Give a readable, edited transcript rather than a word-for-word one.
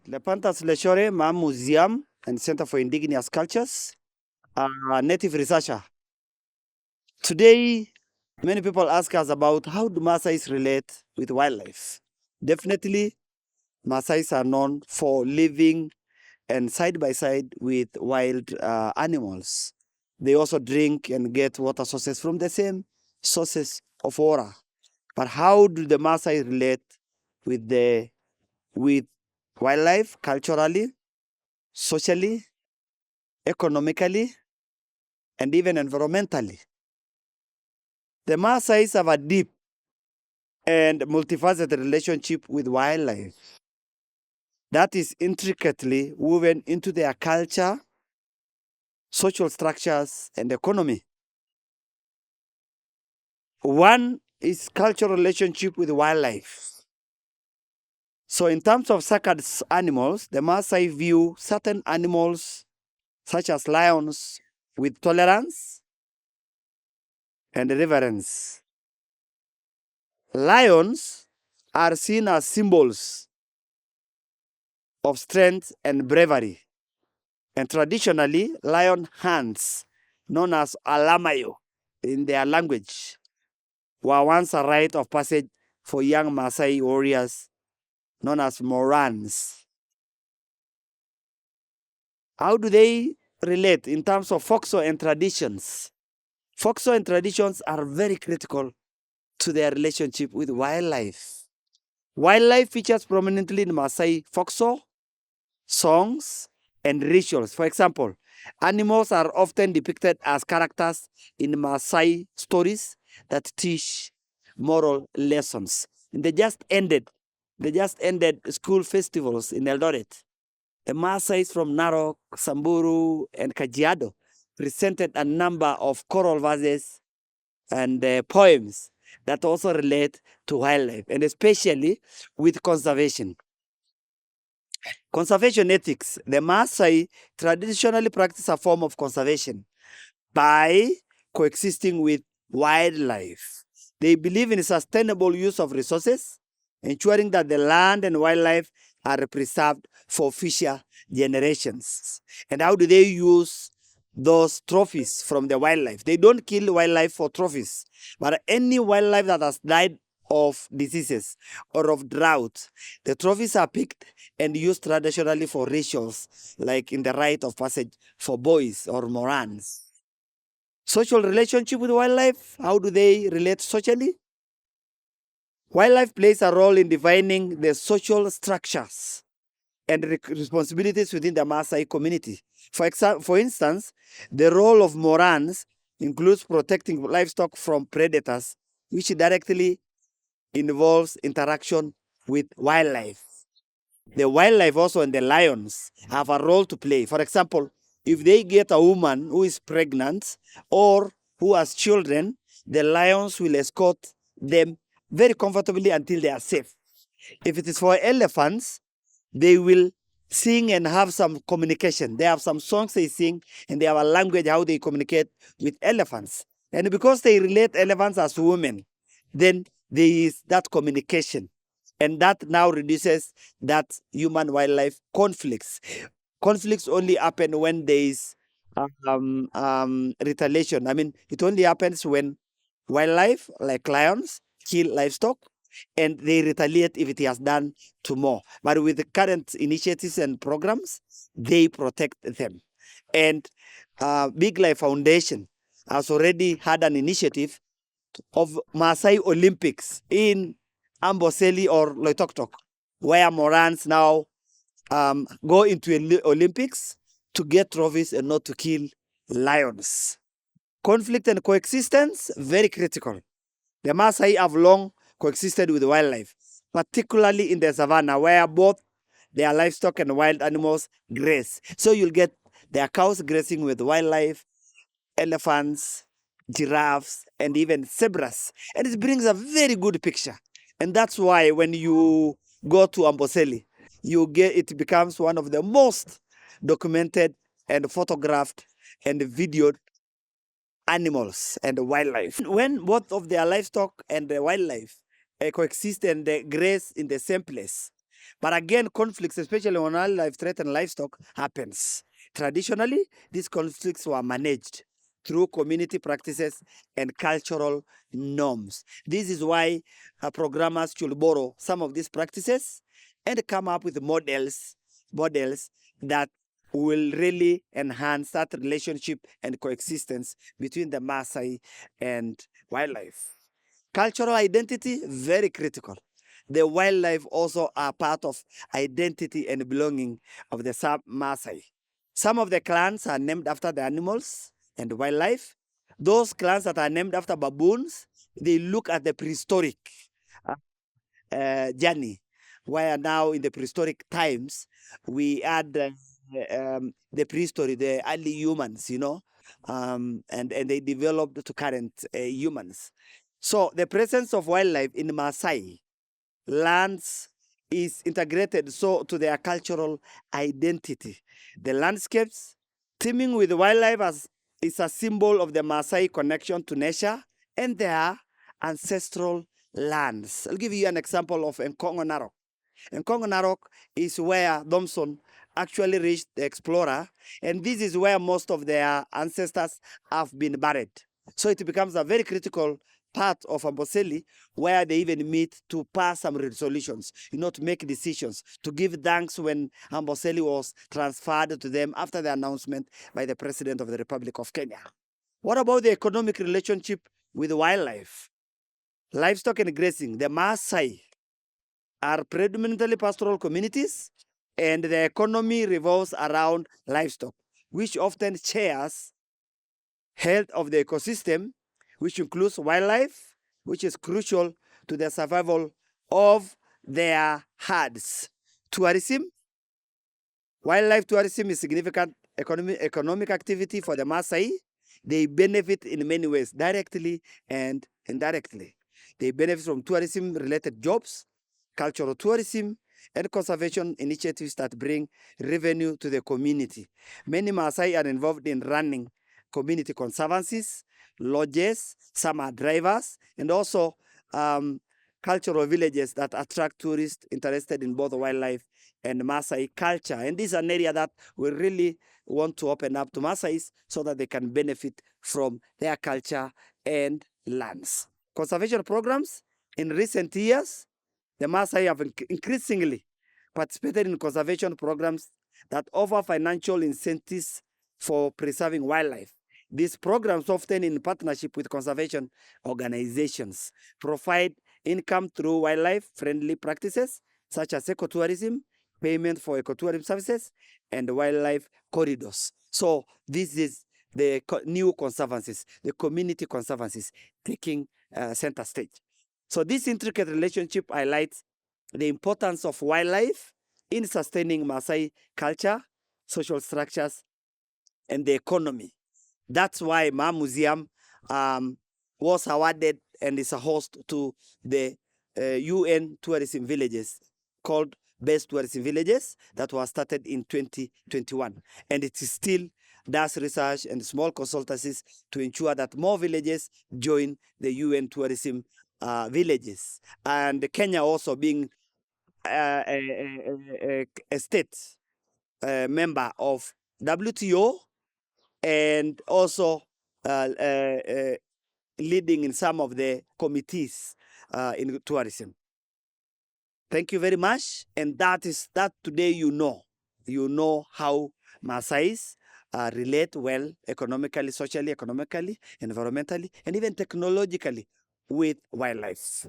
Lepantas Leshore, Museum and Center for Indigenous Cultures, native researcher. Today, many people ask us about how do Maasais relate with wildlife. Definitely, Maasais are known for living and side by side with wild animals. They also drink and get water sources from the same sources of water. But how do the Maasai relate with wildlife culturally, socially, economically, and even environmentally? The Maasais have a deep and multifaceted relationship with wildlife that is intricately woven into their culture, social structures, and economy. One is cultural relationship with wildlife. So in terms of sacred animals, the Maasai view certain animals, such as lions, with tolerance and reverence. Lions are seen as symbols of strength and bravery. And traditionally, lion hunts, known as alamayo in their language, were once a rite of passage for young Maasai warriors known as Morans. How do they relate in terms of folklore and traditions? Folklore and traditions are very critical to their relationship with wildlife. Wildlife features prominently in Maasai folklore, songs, and rituals. For example, animals are often depicted as characters in Maasai stories that teach moral lessons. And they just ended school festivals in Eldoret. The Maasais from Narok, Samburu, and Kajiado presented a number of choral verses and poems that also relate to wildlife, and especially with conservation. Conservation ethics. The Maasai traditionally practice a form of conservation by coexisting with wildlife. They believe in sustainable use of resources, ensuring that the land and wildlife are preserved for future generations. And how do they use those trophies from the wildlife? They don't kill wildlife for trophies, but any wildlife that has died of diseases or of drought, the trophies are picked and used traditionally for rituals, like in the rite of passage for boys or morans. Social relationship with wildlife, how do they relate socially? Wildlife plays a role in defining the social structures and responsibilities within the Maasai community. For instance, the role of morans includes protecting livestock from predators, which directly involves interaction with wildlife. The wildlife also and the lions have a role to play. For example, if they get a woman who is pregnant or who has children, the lions will escort them very comfortably until they are safe. If it is for elephants, they will sing and have some communication. They have some songs they sing, and they have a language how they communicate with elephants. And because they relate elephants as women, then there is that communication. And that now reduces that human-wildlife conflicts. Conflicts only happen when there is retaliation. I mean, it only happens when wildlife, like lions, kill livestock, and they retaliate if it has done to more. But with the current initiatives and programs, they protect them. And Big Life Foundation has already had an initiative of Maasai Olympics in Amboseli or Loitoktok, where Morans now go into Olympics to get trophies and not to kill lions. Conflict and coexistence, very critical. The Maasai have long coexisted with wildlife, particularly in the savannah, where both their livestock and wild animals graze. So you'll get their cows grazing with wildlife, elephants, giraffes, and even zebras. And it brings a very good picture. And that's why when you go to Amboseli, it becomes one of the most documented and photographed and videoed animals and wildlife. When both of their livestock and the wildlife coexist and graze in the same place, But again, conflicts, especially when wildlife threaten livestock, happens. Traditionally, these conflicts were managed through community practices and cultural norms. This is why programmers should borrow some of these practices and come up with models that will really enhance that relationship and coexistence between the Maasai and wildlife. Cultural identity, very critical. The wildlife also are part of identity and belonging of the Maasai. Some of the clans are named after the animals and wildlife. Those clans that are named after baboons, they look at the prehistoric journey, where now in the prehistoric times, we add the prehistory, the early humans, and they developed to current humans. So the presence of wildlife in Maasai lands is integrated so to their cultural identity. The landscapes teeming with wildlife is a symbol of the Maasai connection to nature and their ancestral lands. I'll give you an example of Nkongo Narok. Nkongo Narok is where Thompson actually reached the explorer, and this is where most of their ancestors have been buried. So it becomes a very critical part of Amboseli where they even meet to pass some resolutions, to make decisions, to give thanks when Amboseli was transferred to them after the announcement by the President of the Republic of Kenya. What about the economic relationship with wildlife? Livestock and grazing. The Maasai are predominantly pastoral communities, and the economy revolves around livestock, which often shares health of the ecosystem, which includes wildlife, which is crucial to the survival of their herds. Tourism. Wildlife tourism is significant economic activity for the Maasai. They benefit in many ways, directly and indirectly. They benefit from tourism-related jobs, cultural tourism, and conservation initiatives that bring revenue to the community. Many Maasai are involved in running community conservancies, lodges, some are drivers, and also cultural villages that attract tourists interested in both wildlife and Maasai culture. And this is an area that we really want to open up to Maasais so that they can benefit from their culture and lands. Conservation programs. In recent years, the Maasai have increasingly participated in conservation programs that offer financial incentives for preserving wildlife. These programs, often in partnership with conservation organizations, provide income through wildlife-friendly practices such as ecotourism, payment for ecotourism services, and wildlife corridors. So this is the new conservancies, the community conservancies taking center stage. So this intricate relationship highlights the importance of wildlife in sustaining Maasai culture, social structures, and the economy. That's why Ma Museum was awarded and is a host to the UN tourism villages called Best Tourism Villages that was started in 2021. And it is still does research and small consultancies to ensure that more villages join the UN tourism villages. And Kenya also being a state member of WTO and also leading in some of the committees in tourism. Thank you very much. And that today you know how Maasais relate well economically, socially, environmentally, and even technologically with wildlife.